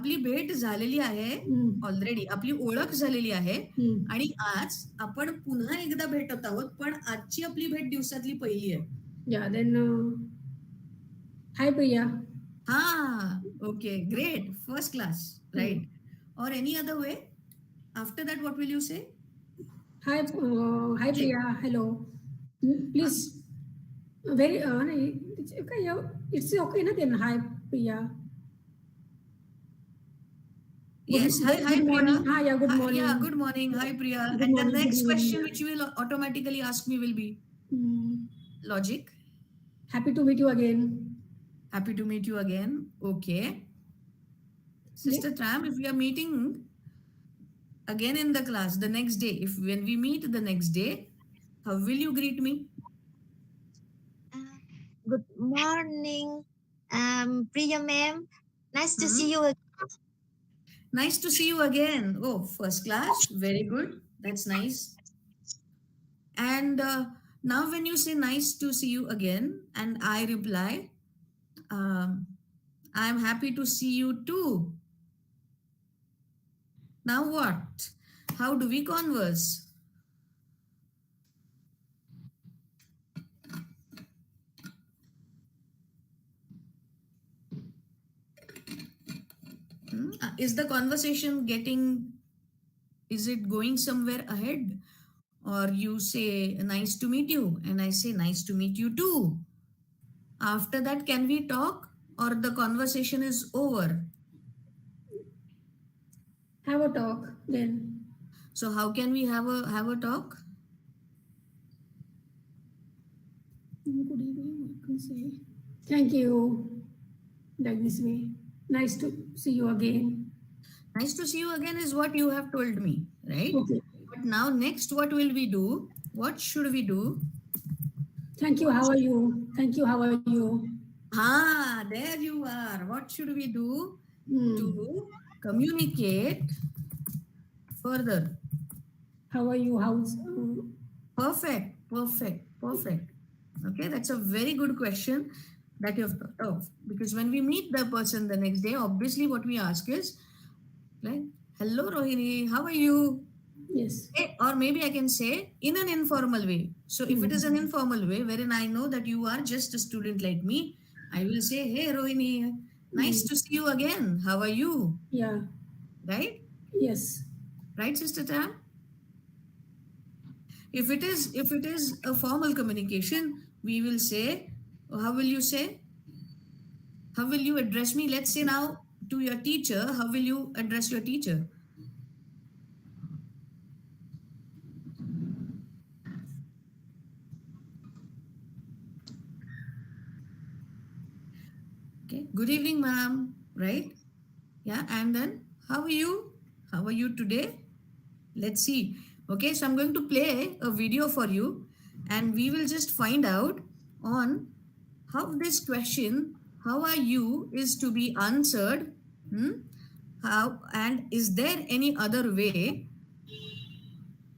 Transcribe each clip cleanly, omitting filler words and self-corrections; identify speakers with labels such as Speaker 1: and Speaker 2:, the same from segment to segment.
Speaker 1: आपली भेट झालेली आहे ऑलरेडी, आपली ओळख झालेली आहे आणि आज आपण पुन्हा एकदा भेटत आहोत, पण आजची आपली भेट दिवसातली पहिली आहे.
Speaker 2: Yeah, then hi Priya.
Speaker 1: Okay, great, first class, right? Or any other way? After that, what will you say?
Speaker 2: Hi Priya. Hello. Please. Very it's okay. Yeah, it's okay. Na then hi Priya.
Speaker 1: Yes, hi
Speaker 2: good morning.
Speaker 1: Priya.
Speaker 2: Hi, yeah, good morning.
Speaker 1: Yeah, good morning. Hi Priya.
Speaker 2: Good
Speaker 1: And
Speaker 2: morning,
Speaker 1: the next
Speaker 2: good evening,
Speaker 1: question
Speaker 2: yeah.
Speaker 1: which you will automatically ask me will be logic.
Speaker 2: Happy to meet you again.
Speaker 1: Happy to meet you again. Okay. Sister Tram, if we are meeting again in the class the next day, when we meet the next day, how will you greet me?
Speaker 3: Good morning, Priya ma'am. Nice to see you again.
Speaker 1: Nice to see you again. Oh, first class. Very good. That's nice. And now when you say nice to see you again, and I reply, I'm happy to see you too. Now what? How do we converse? Is the conversation is it going somewhere ahead? Or you say, nice to meet you, and I say, nice to meet you too. After that, can we talk, or the conversation is over?
Speaker 2: Have a talk then.
Speaker 1: So how can we have a talk?
Speaker 2: Good evening. I can say thank you. Like this way. Nice to see you again.
Speaker 1: Nice to see you again is what you have told me, right?
Speaker 2: Okay.
Speaker 1: But now next, what will we do? What should we do?
Speaker 2: Thank you. How are you? Thank you. How are you?
Speaker 1: There you are. What should we do to communicate further?
Speaker 2: How are you? How's
Speaker 1: Perfect. Okay, that's a very good question that you have thought of. Because when we meet the person the next day, obviously what we ask is, like, hello Rohini, how are you?
Speaker 2: Yes.
Speaker 1: Or maybe I can say in an informal way. So if it is an informal way wherein I know that you are just a student like me, I will say, hey Rohini, nice to see you again. How are you?
Speaker 2: Yeah.
Speaker 1: Right?
Speaker 2: Yes.
Speaker 1: Right, Sister Tam? If it is a formal communication, we will say, how will you say? How will you address me? Let's say now to your teacher, how will you address your teacher? Okay, good evening, ma'am, right? Yeah, and then how are you? How are you today? Let's see. Okay, so I'm going to play a video for you and we will just find out on how this question, how are you, is to be answered. How, and is there any other way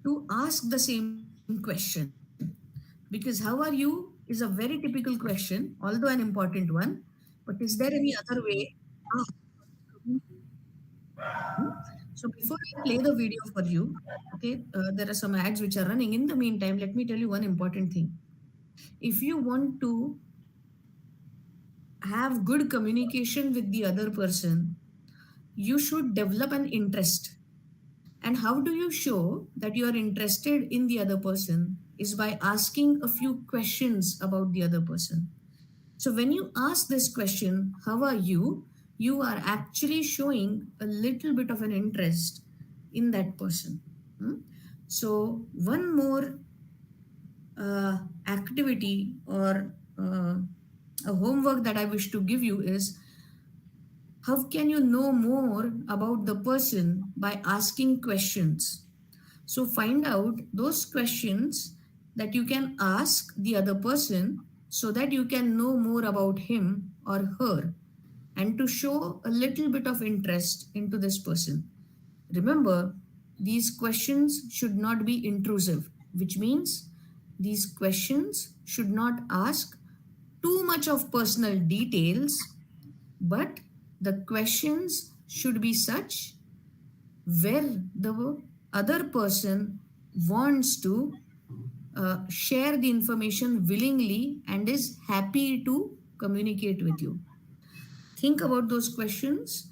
Speaker 1: to ask the same question? Because how are you is a very typical question, although an important one. But is there any other way? So before I play the video for you, okay, there are some ads which are running. In the meantime, let me tell you one important thing. If you want to have good communication with the other person, you should develop an interest. And how do you show that you are interested in the other person is by asking a few questions about the other person. So when you ask this question, how are you? You are actually showing a little bit of an interest in that person. So one more activity or a homework that I wish to give you is, how can you know more about the person by asking questions? So find out those questions that you can ask the other person so that you can know more about him or her and to show a little bit of interest into this person. Remember, these questions should not be intrusive, which means these questions should not ask too much of personal details, but the questions should be such where the other person wants to share the information willingly and is happy to communicate with you. Think about those questions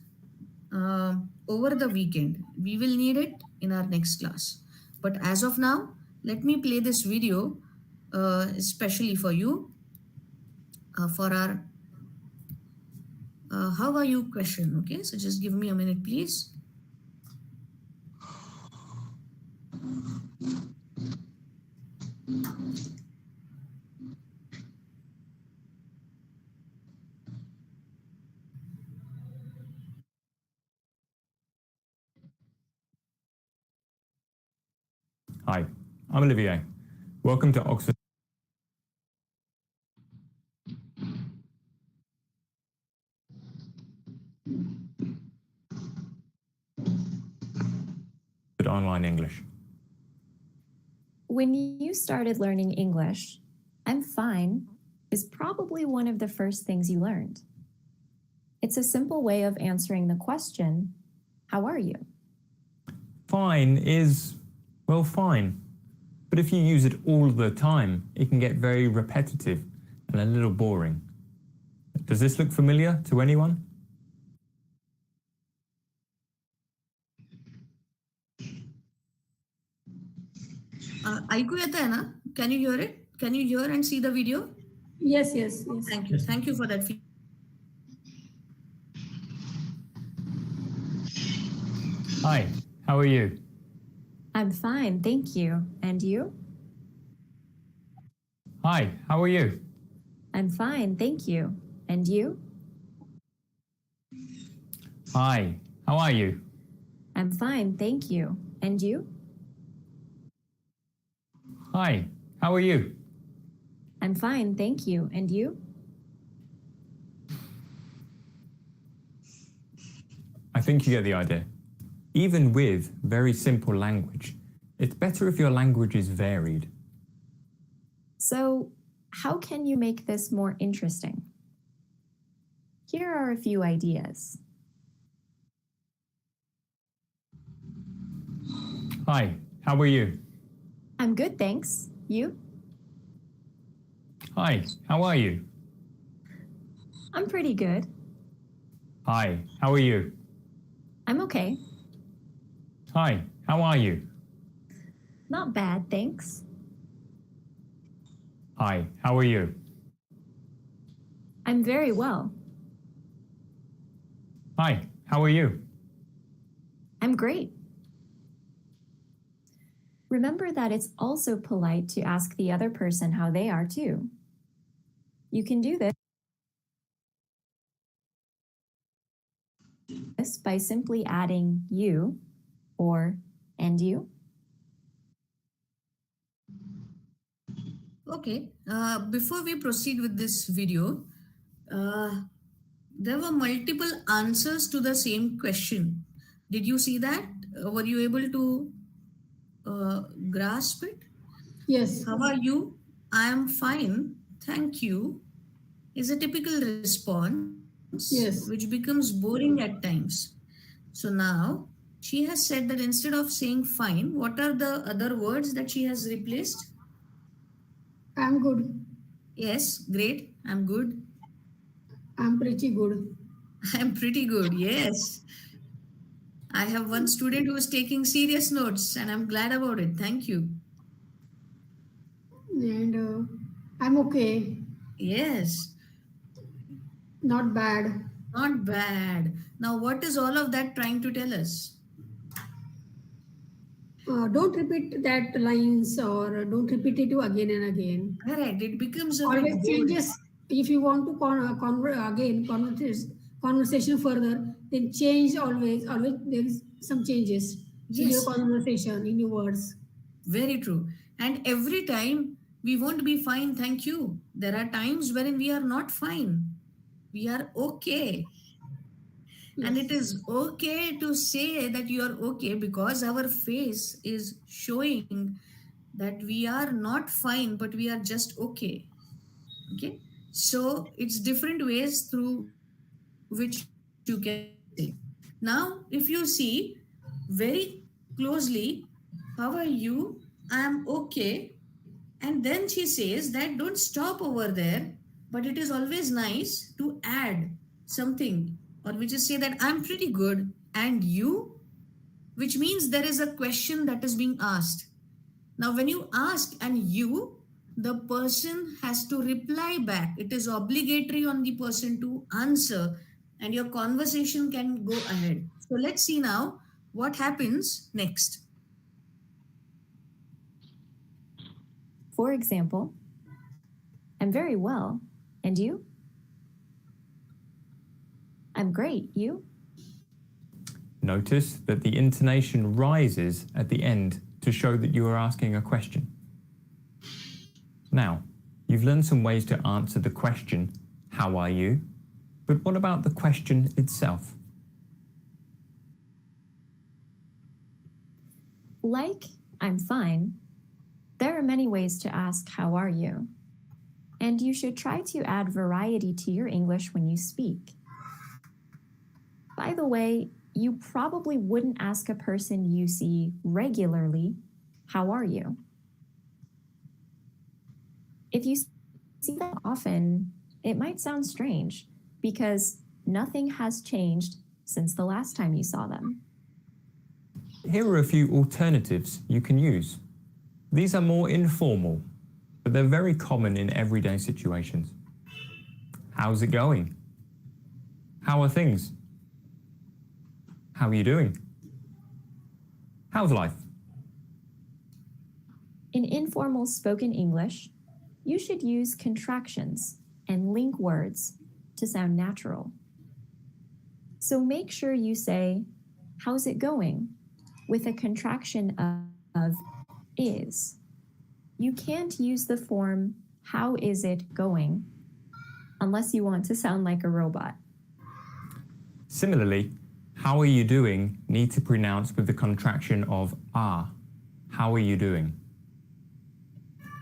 Speaker 1: over the weekend. We will need it in our next class. But as of now, let me play this video especially for you for our how are you question. Okay, so just give me a minute, please.
Speaker 4: Hi, I'm Olivier. Welcome to Oxford Online English.
Speaker 5: When you started learning English, I'm fine is probably one of the first things you learned. It's a simple way of answering the question, how are you?
Speaker 4: Fine is, well, fine. But if you use it all the time, it can get very repetitive and a little boring. Does this look familiar to anyone?
Speaker 1: ऐकू येत आहे ना? Can you hear it? Can you hear and see the video?
Speaker 2: Yes, yes, yes.
Speaker 1: Thank you for that feedback.
Speaker 4: Hi, how are you?
Speaker 5: I'm fine, thank you. And you?
Speaker 4: Hi, how are you?
Speaker 5: I'm fine, thank you. And you?
Speaker 4: Hi, how are you?
Speaker 5: I'm fine, thank you. And you?
Speaker 4: Hi, how are you?
Speaker 5: I'm fine, thank you. And you?
Speaker 4: I think you get the idea. Even with very simple language, it's better if your language is varied.
Speaker 5: So, how can you make this more interesting? Here are a few ideas.
Speaker 4: Hi, how are you?
Speaker 5: I'm good, thanks. You?
Speaker 4: Hi, how are you?
Speaker 5: I'm pretty good.
Speaker 4: Hi, how are you?
Speaker 5: I'm okay.
Speaker 4: Hi, how are you?
Speaker 5: Not bad, thanks.
Speaker 4: Hi, how are you?
Speaker 5: I'm very well.
Speaker 4: Hi, how are you?
Speaker 5: I'm great. Remember that it's also polite to ask the other person how they are too. You can do this by simply adding you or and you.
Speaker 1: Okay, before we proceed with this video, uh, there were multiple answers to the same question. Did you see that? Were you able to grasp it?
Speaker 2: Yes,
Speaker 1: How are you? I am fine. Thank you. Is a typical response which
Speaker 2: yes.
Speaker 1: becomes boring at times. So now she has said that instead of saying fine, what are the other words that she has replaced?
Speaker 2: I'm good.
Speaker 1: Yes, great. I'm good.
Speaker 2: I'm pretty good.
Speaker 1: I'm pretty good. Yes. I have one student who is taking serious notes and I'm glad about it. Thank you.
Speaker 2: And I'm okay.
Speaker 1: Yes,
Speaker 2: Not bad.
Speaker 1: not bad. Now, what is all of that trying to tell us?
Speaker 2: Don't repeat that lines or don't repeat it again and again.
Speaker 1: Correct. It becomes a bit
Speaker 2: Always
Speaker 1: boring.
Speaker 2: changes. If you want to again conversation further, then change always. Always there is some changes in your
Speaker 1: Yes,
Speaker 2: conversation, in your words.
Speaker 1: very true. And every time we won't be fine, thank you. There are times wherein we are not fine. We are okay. And it
Speaker 2: Yes.
Speaker 1: is okay to say that you are okay because our face is showing that we are not fine, but we are just okay. Okay. So it's different ways through which you can say. Now, Now, if you see very closely, how are you? I'm okay. And then she says that don't stop over there, but it is always nice to add something, or we just say that I'm pretty good and you, which means there is a question that is being asked. Now, when you ask and you, the person has to reply back. It is obligatory on the person to answer, and your conversation can go ahead. So, let's see now what happens next.
Speaker 5: For example, I'm very well. And you? I'm great. You?
Speaker 4: Notice that the intonation rises at the end to show that you are asking a question. Now, you've learned some ways to answer the question, how are you? But what about the question itself?
Speaker 5: Like, I'm fine. There are many ways to ask, how are you? And you should try to add variety to your English when you speak. By the way, you probably wouldn't ask a person you see regularly, how are you? If you see them often, it might sound strange because nothing has changed since the last time you saw them.
Speaker 4: Here are a few alternatives you can use. These are more informal, but they're very common in everyday situations. How's it going? How are things? How are you doing? How's life?
Speaker 5: In informal spoken English, you should use contractions and link words to sound natural. So make sure you say, how's it going? With a contraction of is. You can't use the form, how is it going? Unless you want to sound like a robot.
Speaker 4: Similarly, how are you doing need to pronounce with the contraction of are. How are you doing?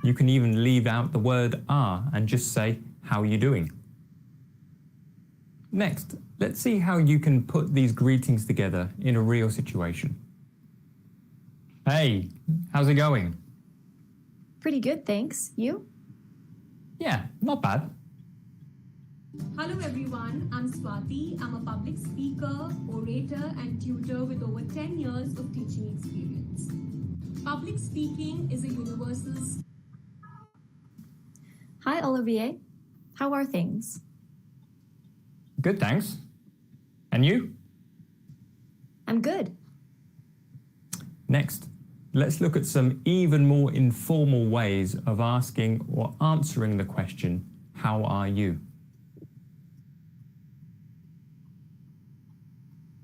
Speaker 4: You can even leave out the word are and just say, how are you doing? Next, let's see how you can put these greetings together in a real situation. Hey, how's it going?
Speaker 5: Pretty good, thanks. You?
Speaker 4: Yeah, not bad.
Speaker 6: Hello everyone, I'm Swati. I'm a public speaker, orator and tutor with over 10 years of teaching experience. Public speaking is a universal skill.
Speaker 5: Hi, Olivier. How are things?
Speaker 4: Good, thanks. And you?
Speaker 5: I'm good.
Speaker 4: Next, let's look at some even more informal ways of asking or answering the question, how are you?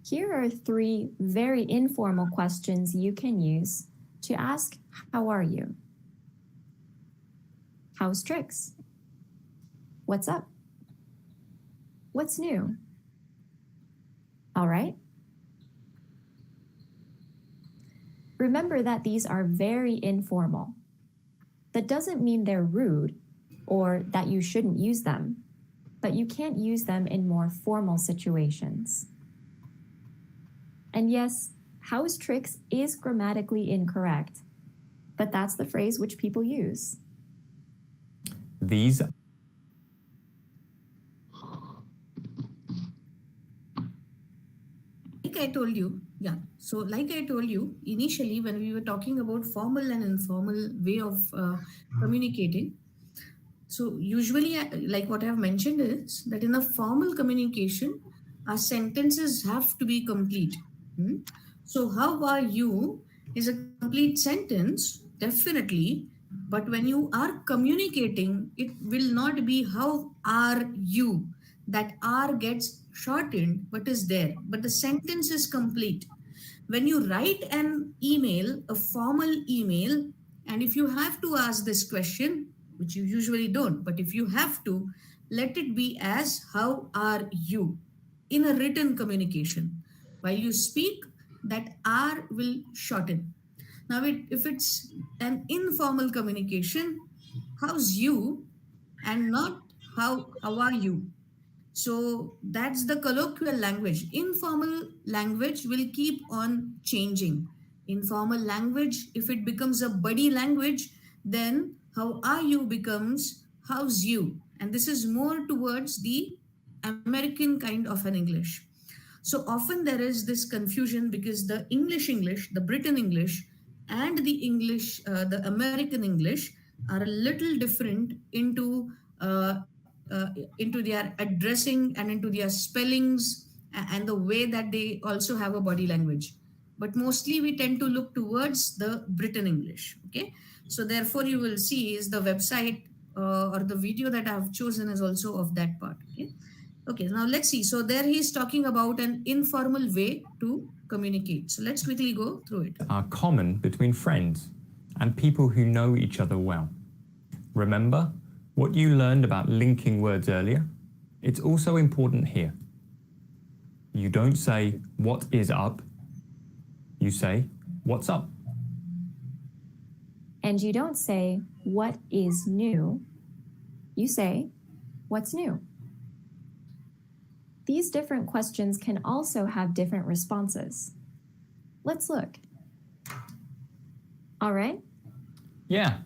Speaker 5: Here are 3 very informal questions you can use to ask, how are you? How's tricks? What's up? What's new? All right. Remember that these are very informal. That doesn't mean they're rude or that you shouldn't use them, but you can't use them in more formal situations. And yes, how's tricks is grammatically incorrect, but that's the phrase which people use.
Speaker 4: These
Speaker 1: Like I told you, like I told you initially when we were talking about formal and informal way of communicating. So usually, like what I have mentioned is that in a formal communication, our sentences have to be complete. So how are you is a complete sentence, definitely. But when you are communicating, it will not be how are you. That R gets shortened, but is there. But the sentence is complete. When you write an email, a formal email, and if you have to ask this question, which you usually don't, but if you have to, let it be as how are you in a written communication. While you speak, that R will shorten. Now, if it's an informal communication, how's you and not how are you? So that's the colloquial language. Informal language will keep on changing. Informal language, if it becomes a buddy language, then how are you becomes how's you. And this is more towards the American kind of an English. So often there is this confusion because the English, the Britain English, and the English, the American English are a little different into their addressing and into their spellings and the way that they also have a body language. But mostly we tend to look towards the Britain English. Okay, so therefore you will see is the website or the video that I have chosen is also of that part. Okay. Okay, now let's see. So there he is talking about an informal way to communicate. So let's quickly go through it.
Speaker 4: Are common between friends and people who know each other well. Remember what you learned about linking words earlier? It's also important here. You don't say, what is up? You say, what's up?
Speaker 5: And you don't say, what is new? You say, what's new? These different questions can also have different responses. Let's look. All right?
Speaker 4: Yeah.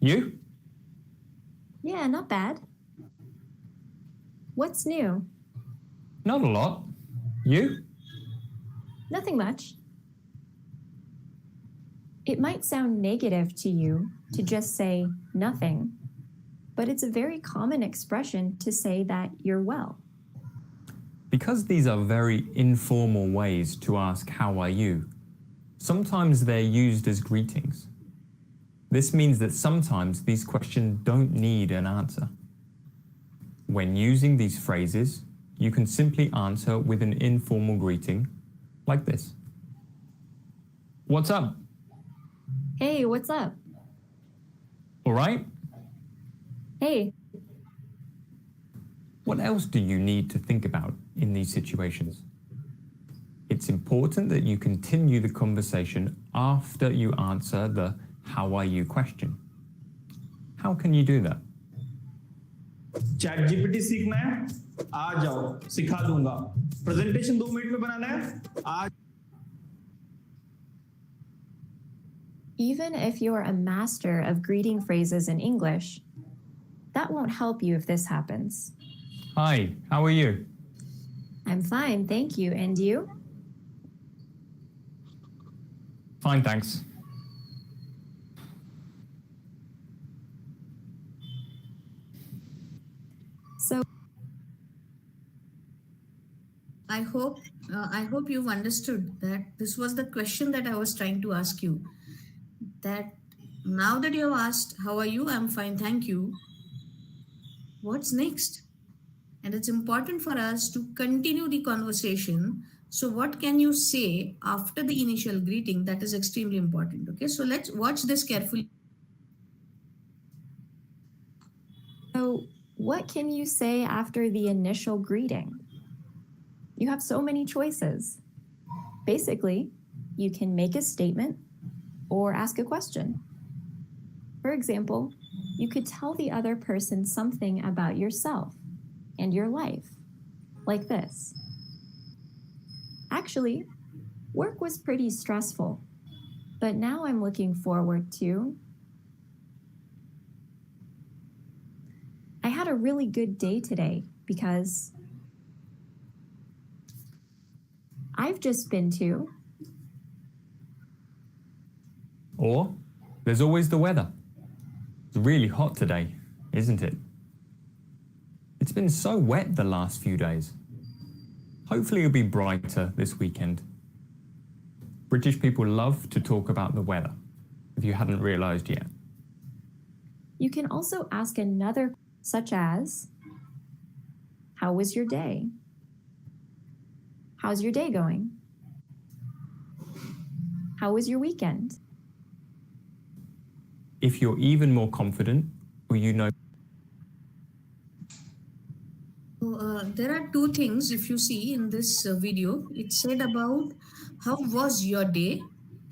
Speaker 4: You?
Speaker 5: Yeah, not bad. What's new?
Speaker 4: Not a lot. You?
Speaker 5: Nothing much. It might sound negative to you to just say nothing, but it's a very common expression to say that you're well.
Speaker 4: Because these are very informal ways to ask how are you, sometimes they're used as greetings. This means that sometimes these questions don't need an answer. When using these phrases, you can simply answer with an informal greeting like this. What's up?
Speaker 5: Hey, what's up?
Speaker 4: All right?
Speaker 5: Hey,
Speaker 4: What else do you need to think about in these situations? It's important that you continue the conversation after you answer the how are you question. How can you do that?
Speaker 7: Chat GPT सीखना है आ जाओ सिखा दूंगा presentation 2 minute में बनाना है आज
Speaker 5: even if you're a master of greeting phrases in English, that won't help you if this happens.
Speaker 4: Hi, how are you?
Speaker 5: I'm fine, thank you. And you?
Speaker 4: Fine, thanks.
Speaker 5: So,
Speaker 1: I hope you've understood that this was the question that I was trying to ask you. That now that you have asked, how are you? I'm fine, thank you. What's next? And it's important for us to continue the conversation. So, what can you say after the initial greeting? That is extremely important. Okay, so let's watch this carefully.
Speaker 5: so what can you say after the initial greeting? You have so many choices. Basically, you can make a statement or ask a question. For example, you could tell the other person something about yourself and your life, like this. Actually, work was pretty stressful, but now I'm looking forward to. I had a really good day today because I've just been to.
Speaker 4: Or there's always the weather. It's really hot today, isn't it? It's been so wet the last few days. Hopefully it'll be brighter this weekend. British people love to talk about the weather, if you hadn't realised yet.
Speaker 5: You can also ask another, such as, how was your day? How's your day going? How was your weekend?
Speaker 4: If you're even more confident, or you know.
Speaker 1: There are two things if you see in this video. It said about how was your day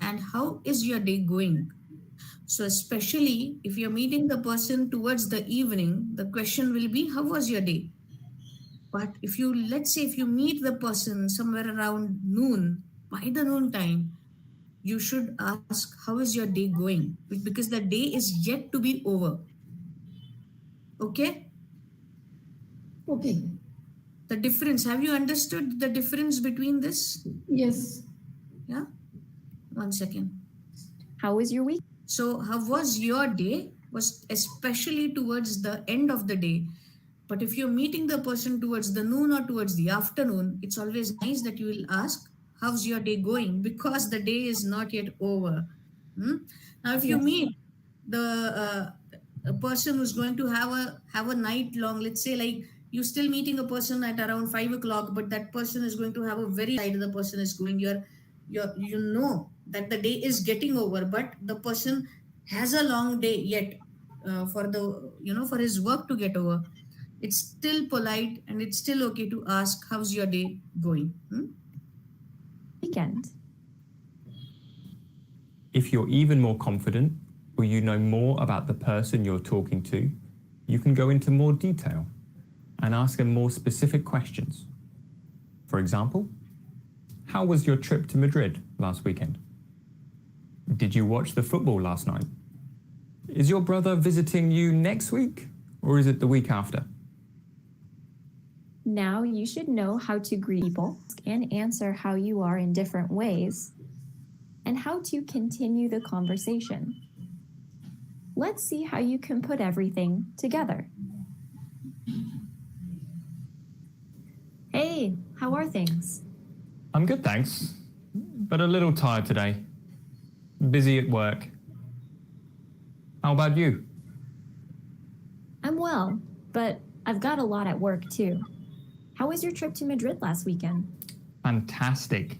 Speaker 1: and how is your day going. So especially if you're meeting the person towards the evening, the question will be how was your day? But if you, let's say, if you meet the person somewhere around noon, by the noon time, you should ask, how is your day going? Because the day is yet to be over. Okay?
Speaker 2: Okay.
Speaker 1: The difference, have you understood the difference between this?
Speaker 2: Yes.
Speaker 1: Yeah? 1 second.
Speaker 5: How was your week?
Speaker 1: So, how was your day? Was especially towards the end of the day. But if you're meeting the person towards the noon or towards the afternoon, it's always nice that you will ask, how's your day going? Because the day is not yet over. Hmm? Now, if you
Speaker 2: Yes.
Speaker 1: meet a person who's going to have a night long, let's say, like, you're still meeting a person at around 5 o'clock, but that person is going to have a very side the person is going. You know that the day is getting over, but the person has a long day yet for the for his work to get over. It's still polite and it's still okay to ask, how's your day going?
Speaker 5: Weekend.
Speaker 4: If you're even more confident or you know more about the person you're talking to, you can go into more detail and ask them more specific questions. For example, how was your trip to Madrid last weekend? Did you watch the football last night? Is your brother visiting you next week or is it the week after?
Speaker 5: Now you should know how to greet people and answer how you are in different ways, and how to continue the conversation. Let's see how you can put everything together. Hey, how are things?
Speaker 4: I'm good, thanks, but a little tired today. Busy at work. How about you?
Speaker 5: I'm well, but I've got a lot at work too. How was your trip to Madrid last weekend?
Speaker 4: Fantastic.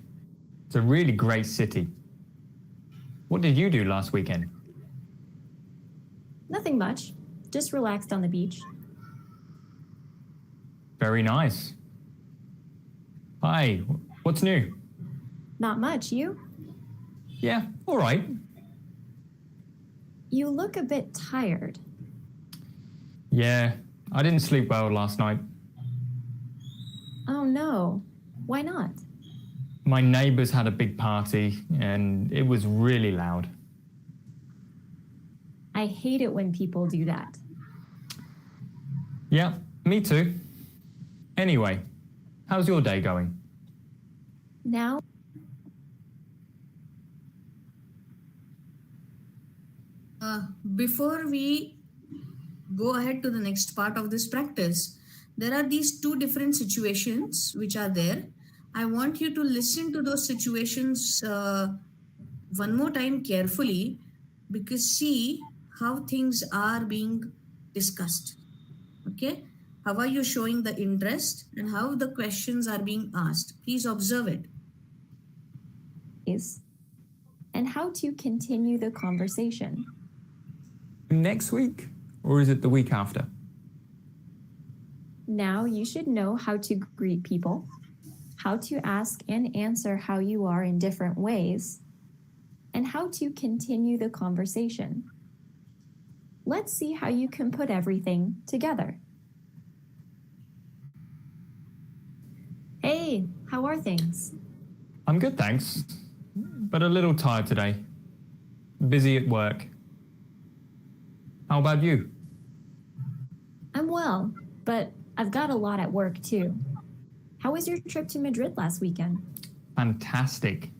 Speaker 4: It's a really great city. What did you do last weekend?
Speaker 5: Nothing much. Just relaxed on the beach.
Speaker 4: Very nice. Hi, what's new?
Speaker 5: Not much, you?
Speaker 4: Yeah, all right.
Speaker 5: You look a bit tired.
Speaker 4: Yeah, I didn't sleep well last night.
Speaker 5: Oh no. Why not?
Speaker 4: My neighbors had a big party and it was really loud.
Speaker 5: I hate it when people do that.
Speaker 4: Yeah, me too. Anyway, how's your day going?
Speaker 5: Now,
Speaker 1: Before we go ahead to the next part of this practice, there are these two different situations which are there. I want you to listen to those situations one more time carefully, because see how things are being discussed. Okay? How are you showing the interest and how the questions are being asked? Please observe it.
Speaker 5: is and how to continue the conversation.
Speaker 4: Next week or is it the week after?
Speaker 5: Now you should know how to greet people, how to ask and answer how you are in different ways, and how to continue the conversation. Let's see how you can put everything together. Hey, how are things?
Speaker 4: I'm good, thanks, but a little tired today. Busy at work. How about you?
Speaker 5: I'm well, but I've got a lot at work too. How was your trip to Madrid last weekend?
Speaker 4: Fantastic.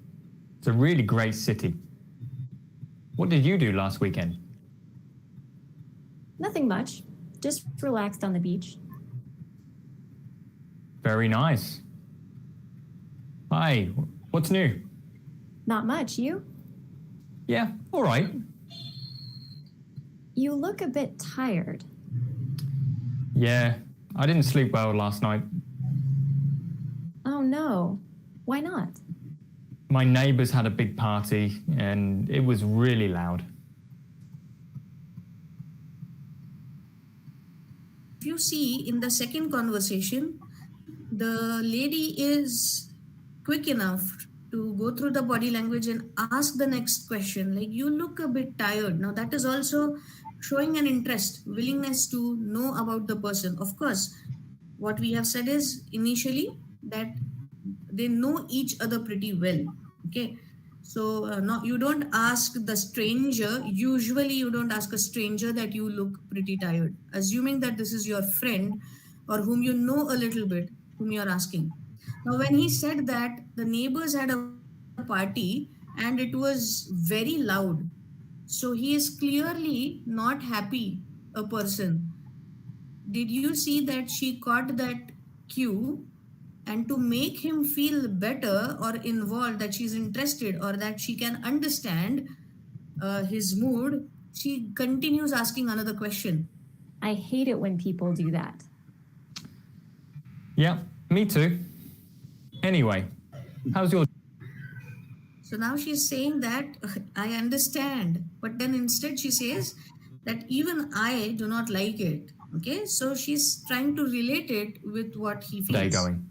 Speaker 4: It's a really great city. What did you do last weekend?
Speaker 5: Nothing much. Just relaxed on the beach.
Speaker 4: Very nice. Hi, what's new?
Speaker 5: Not much, you?
Speaker 4: Yeah, all right.
Speaker 5: You look a bit tired.
Speaker 4: Yeah, I didn't sleep well last night.
Speaker 5: Oh no. Why not?
Speaker 4: My neighbors had a big party and it was really loud.
Speaker 1: If you see in the second conversation, the lady is quick enough to go through the body language and ask the next question, like, you look a bit tired. Now that is also showing an interest, willingness to know about the person. Of course, what we have said is initially that they know each other pretty well. Okay. So no, you don't ask the stranger. Usually, you don't ask a stranger that you look pretty tired, assuming that this is your friend or whom you know a little bit, whom you're asking. Now, when he said that, the neighbors had a party and it was very loud. So he is clearly not happy, a person. Did you see that she caught that cue? And to make him feel better or involved, that she's interested or that she can understand his mood, she continues asking another question.
Speaker 5: I hate it when people do that.
Speaker 4: Yeah, me too. Anyway, how's your
Speaker 1: So now she's saying that I understand, but then instead she says that even I do not like it. Okay, so she's trying to relate it with what he
Speaker 4: day
Speaker 1: feels.
Speaker 4: going?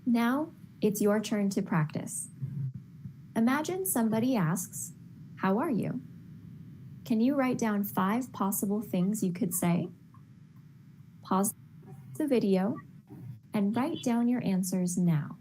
Speaker 5: Now it's your turn to practice. Imagine somebody asks, "How are you?" Can you write down 5 possible things you could say? Pause the video and write down your answers now.